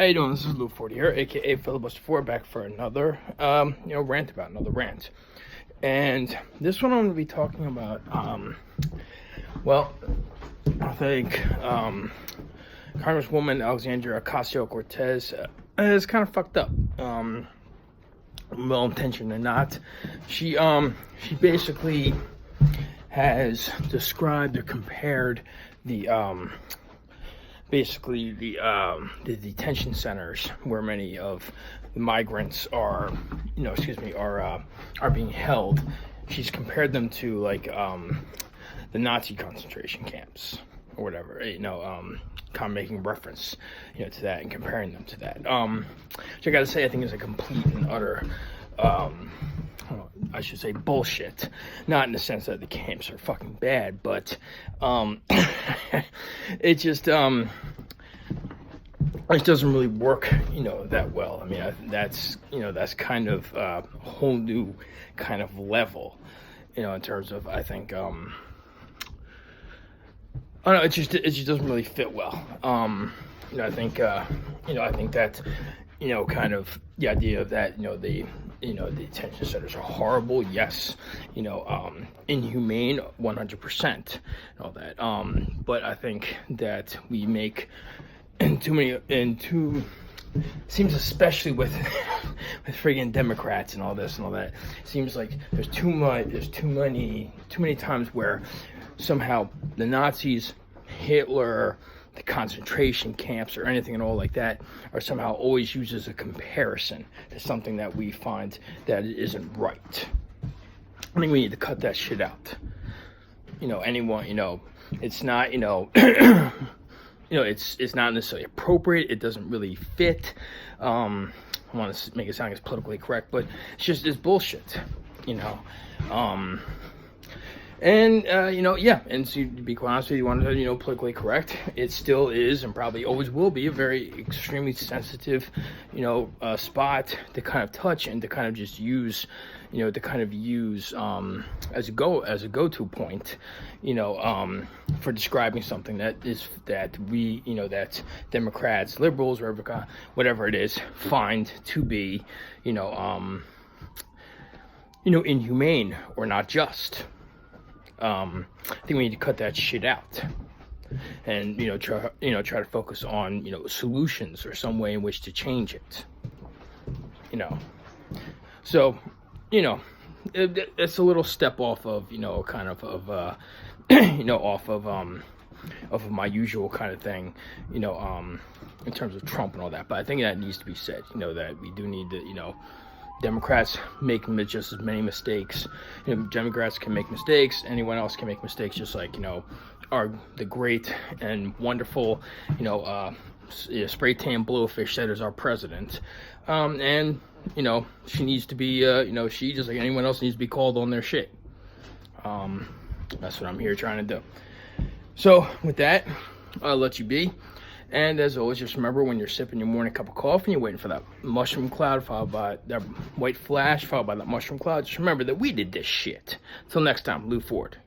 How you doing? This is Lou 40 here, aka Filibuster 4, back for another rant about another rant. And this one I'm going to be talking about I think Congresswoman Alexandria Ocasio-Cortez is kind of fucked up. Well intentioned or not. She basically has described or compared the detention centers where many of the migrants are being held. She's compared them to like the Nazi concentration camps or whatever, kind of making reference, to that and comparing them to that. So I gotta say, I think it's a complete and utter, I should say bullshit. Not in the sense that the camps are fucking bad, but it just doesn't really work, that well. I mean, that's kind of a whole new kind of level, in terms of, I think, I don't know, it just doesn't really fit well. I think that, kind of the idea of that, the detention centers are horrible. Yes, inhumane, 100%, and all that. But I think that we make seems, especially with friggin' Democrats and all this and all that, seems like there's too many times where somehow the Nazis, Hitler, the concentration camps, or anything and all like that are somehow always used as a comparison to something that we find that it isn't right. I think we need to cut that shit out. It's not, it's not necessarily appropriate. It doesn't really fit. I want to make it sound as politically correct, but it's bullshit, And, and so to be quite honest with you, politically correct, it still is and probably always will be a very extremely sensitive, spot to kind of touch and to kind of just use, as a go-to point, for describing something that Democrats, liberals, whatever it is, find to be, inhumane or not just. I think we need to cut that shit out, and try to focus on solutions or some way in which to change it. So it's a little step off of off of my usual kind of thing, in terms of Trump and all that. But I think that needs to be said. That we do need to Democrats make just as many mistakes. Democrats can make mistakes. Anyone else can make mistakes, just like the great and wonderful spray tan blowfish that is our president. And she needs to be she, just like anyone else, needs to be called on their shit. That's what I'm here trying to do. So with that, I'll let you be. And as always, just remember, when you're sipping your morning cup of coffee and you're waiting for that mushroom cloud, followed by that white flash, followed by that mushroom cloud, just remember that we did this shit. Till next time, Lou Ford.